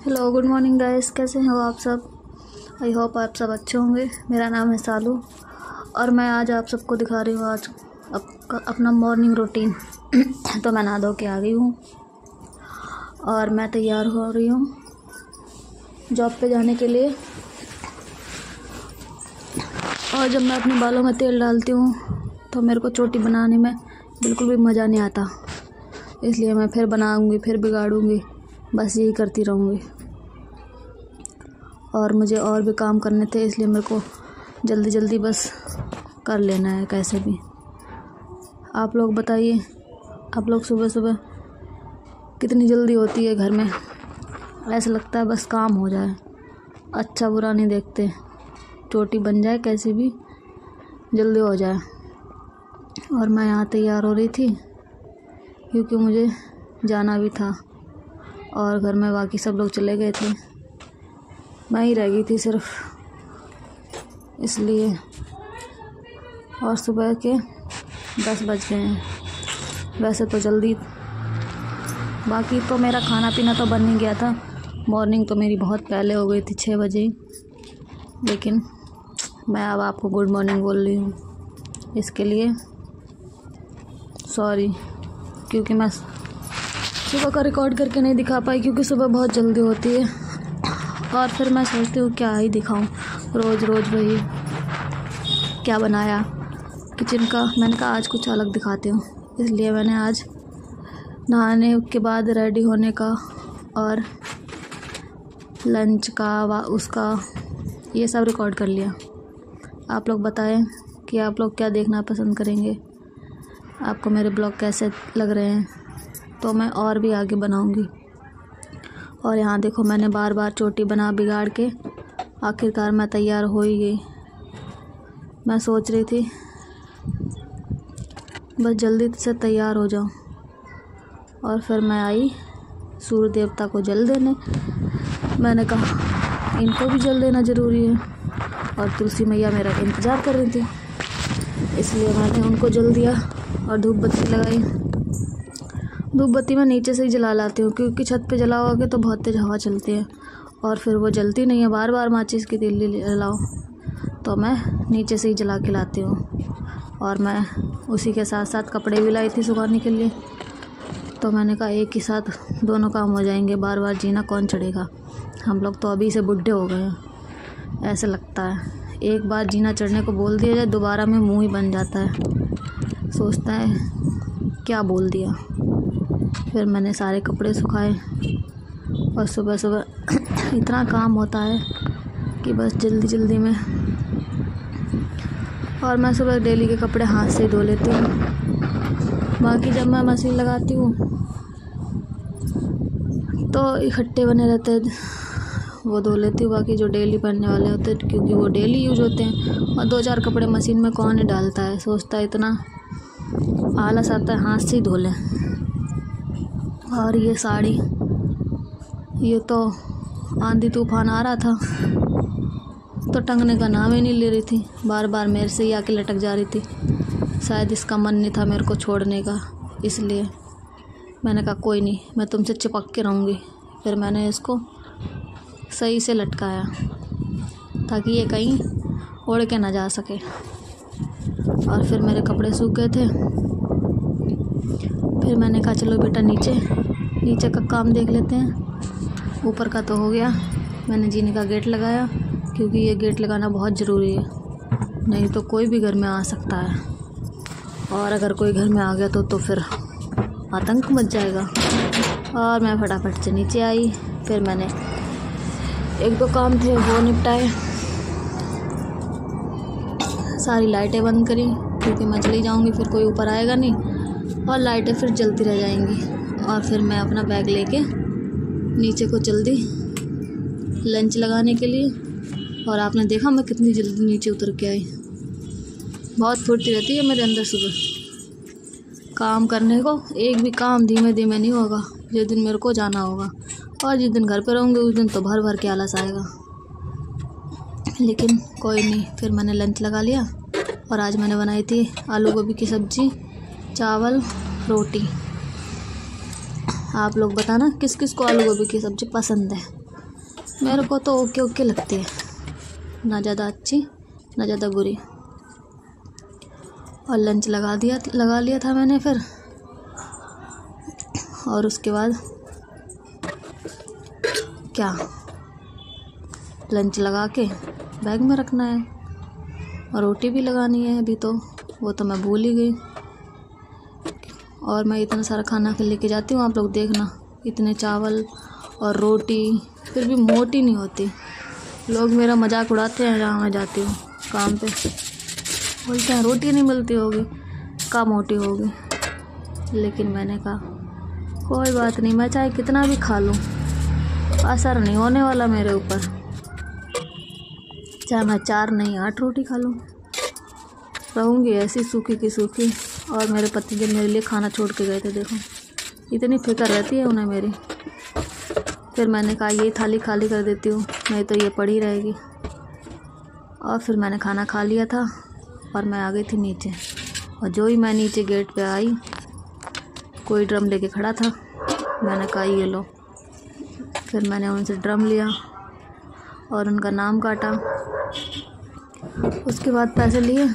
Hello, good morning guys. कैसे हो आप सब? आई होप आप सब अच्छे होंगे। मेरा नाम है सालू और मैं आज आप सबको दिखा रही हूँ आज अपना मॉर्निंग रूटीन। तो मैं नहा धो के आ गई हूँ और मैं तैयार हो रही हूँ जॉब पे जाने के लिए। और जब मैं अपने बालों में तेल डालती हूँ तो मेरे को चोटी बनाने में बिल्कुल भी मज़ा नहीं आता, इसलिए मैं फिर बनाऊँगी, फिर बिगाड़ूँगी, बस यही करती रहूँगी। और मुझे और भी काम करने थे, इसलिए मेरे को जल्दी जल्दी बस कर लेना है कैसे भी। आप लोग बताइए, आप लोग सुबह सुबह कितनी जल्दी होती है घर में? ऐसा लगता है बस काम हो जाए, अच्छा बुरा नहीं देखते, चोटी बन जाए कैसे भी, जल्दी हो जाए। और मैं यहाँ तैयार हो रही थी क्योंकि मुझे जाना भी था और घर में बाकी सब लोग चले गए थे, मैं ही रह गई थी सिर्फ, इसलिए। और सुबह के 10 बज गए हैं। वैसे तो जल्दी, बाकी तो मेरा खाना पीना तो बन ही गया था। मॉर्निंग तो मेरी बहुत पहले हो गई थी, 6 बजे ही। लेकिन मैं अब आपको गुड मॉर्निंग बोल रही हूँ, इसके लिए सॉरी, क्योंकि मैं सुबह का रिकॉर्ड करके नहीं दिखा पाई, क्योंकि सुबह बहुत जल्दी होती है। और फिर मैं सोचती हूँ क्या ही दिखाऊं, रोज़ रोज़ वही क्या बनाया किचन का। मैंने कहा आज कुछ अलग दिखाती हूँ, इसलिए मैंने आज नहाने के बाद रेडी होने का और लंच का उसका ये सब रिकॉर्ड कर लिया। आप लोग बताएं कि आप लोग क्या देखना पसंद करेंगे, आपको मेरे ब्लॉग कैसे लग रहे हैं, तो मैं और भी आगे बनाऊंगी। और यहाँ देखो, मैंने बार बार चोटी बना बिगाड़ के आखिरकार मैं तैयार हो ही गई। मैं सोच रही थी बस जल्दी से तैयार हो जाऊँ, और फिर मैं आई सूर्य देवता को जल देने। मैंने कहा इनको भी जल देना ज़रूरी है, और तुलसी मैया मेरा इंतज़ार कर रही थी, इसलिए मैंने उनको जल दिया और धूप बत्ती लगाई। धूप बत्ती मैं नीचे से ही जला लाती हूँ, क्योंकि छत पे जलाओगे तो बहुत तेज़ हवा चलती है और फिर वो जलती नहीं है। बार बार माचिस की तीली जलाओ, तो मैं नीचे से ही जला के लाती हूँ। और मैं उसी के साथ साथ कपड़े भी लाई थी सुखाने के लिए, तो मैंने कहा एक ही साथ दोनों काम हो जाएंगे, बार बार जीना कौन चढ़ेगा। हम लोग तो अभी से बुढ़े हो गए हैं, ऐसे लगता है एक बार जीना चढ़ने को बोल दिया जाए, दोबारा में मुँह ही बन जाता है, सोचता है क्या बोल दिया। फिर मैंने सारे कपड़े सुखाए और सुबह सुबह इतना काम होता है कि बस जल्दी जल्दी में। और मैं सुबह डेली के कपड़े हाथ से धो लेती हूँ, बाकी जब मैं मशीन लगाती हूँ तो इकट्ठे बने रहते हैं, वो धो लेती हूँ। बाकी जो डेली पहनने वाले होते हैं, क्योंकि वो डेली यूज होते हैं, और 2-4 कपड़े मशीन में कौन ही डालता है, सोचता है इतना आलस आता है हाथ से ही धो लें। और ये साड़ी, ये तो आंधी तूफान आ रहा था तो टंगने का नाम ही नहीं ले रही थी, बार बार मेरे से ही आके लटक जा रही थी। शायद इसका मन नहीं था मेरे को छोड़ने का, इसलिए मैंने कहा कोई नहीं, मैं तुमसे चिपक के रहूँगी। फिर मैंने इसको सही से लटकाया ताकि ये कहीं उड़ के ना जा सके। और फिर मेरे कपड़े सूख गए थे, फिर मैंने कहा चलो बेटा नीचे का काम देख लेते हैं। ऊपर का तो हो गया, मैंने जीने का गेट लगाया, क्योंकि ये गेट लगाना बहुत ज़रूरी है, नहीं तो कोई भी घर में आ सकता है, और अगर कोई घर में आ गया तो फिर आतंक मच जाएगा। और मैं फटाफट से नीचे आई, फिर मैंने 1-2 काम थे वो निपटाए, सारी लाइटें बंद करी, क्योंकि मैं चली जाऊंगी फिर कोई ऊपर आएगा नहीं और लाइटें फिर जलती रह जाएंगी। और फिर मैं अपना बैग लेके नीचे को चल दी लंच लगाने के लिए। और आपने देखा मैं कितनी जल्दी नीचे उतर के आई। बहुत फुर्ती रहती है मेरे अंदर सुबह काम करने को। एक भी काम धीमे धीमे नहीं होगा, जिस दिन मेरे को जाना होगा, और जिस दिन घर पर रहूँगी उस दिन तो भर भर के आलस आएगा। लेकिन कोई नहीं, फिर मैंने लंच लगा लिया। और आज मैंने बनाई थी आलू गोभी की सब्ज़ी, चावल, रोटी। आप लोग बताना किस किस को आलू गोभी की सब्ज़ी पसंद है। मेरे को तो ओके ओके लगती है, ना ज़्यादा अच्छी ना ज़्यादा बुरी। और लंच लगा लिया था मैंने फिर। और उसके बाद क्या, लंच लगा के बैग में रखना है और रोटी भी लगानी है अभी, तो वो तो मैं भूल ही गई। और मैं इतना सारा खाना लेके जाती हूँ, आप लोग देखना, इतने चावल और रोटी, फिर भी मोटी नहीं होती। लोग मेरा मजाक उड़ाते हैं जहाँ मैं जाती हूँ काम पे, बोलते हैं रोटी नहीं मिलती होगी, कहाँ मोटी होगी। लेकिन मैंने कहा कोई बात नहीं, मैं चाहे कितना भी खा लूँ असर नहीं होने वाला मेरे ऊपर, चाहे मैं 4 नहीं 8 रोटी खा लूँ, रहूँगी ऐसी सूखी की सूखी। और मेरे पति जब मेरे लिए खाना छोड़ के गए थे, देखो इतनी फिक्र रहती है उन्हें मेरी। फिर मैंने कहा ये थाली खाली कर देती हूँ, नहीं तो ये पड़ी रहेगी। और फिर मैंने खाना खा लिया था और मैं आ गई थी नीचे। और जो ही मैं नीचे गेट पे आई, कोई ड्रम लेके खड़ा था। मैंने कहा ये लो। फिर मैंने उनसे ड्रम लिया और उनका नाम काटा। उसके बाद पैसे लिए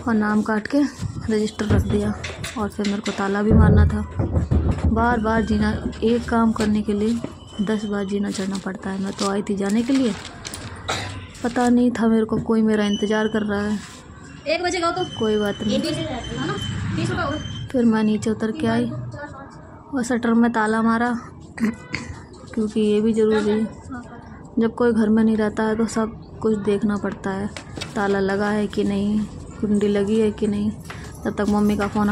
और नाम काट के रजिस्टर रख दिया। और फिर मेरे को ताला भी मारना था। बार बार जीना, एक काम करने के लिए 10 बार जीना चढ़ना पड़ता है। मैं तो आई थी जाने के लिए, पता नहीं था मेरे को कोई मेरा इंतज़ार कर रहा है। 1 बजे गो तो कोई बात नहीं। फिर मैं नीचे उतर के आई और शटर में ताला मारा, क्योंकि ये भी ज़रूरी है, जब कोई घर में नहीं रहता है तो सब कुछ देखना पड़ता है, ताला लगा है कि नहीं, कुंडी लगी है कि नहीं। तब तक मम्मी का फ़ोन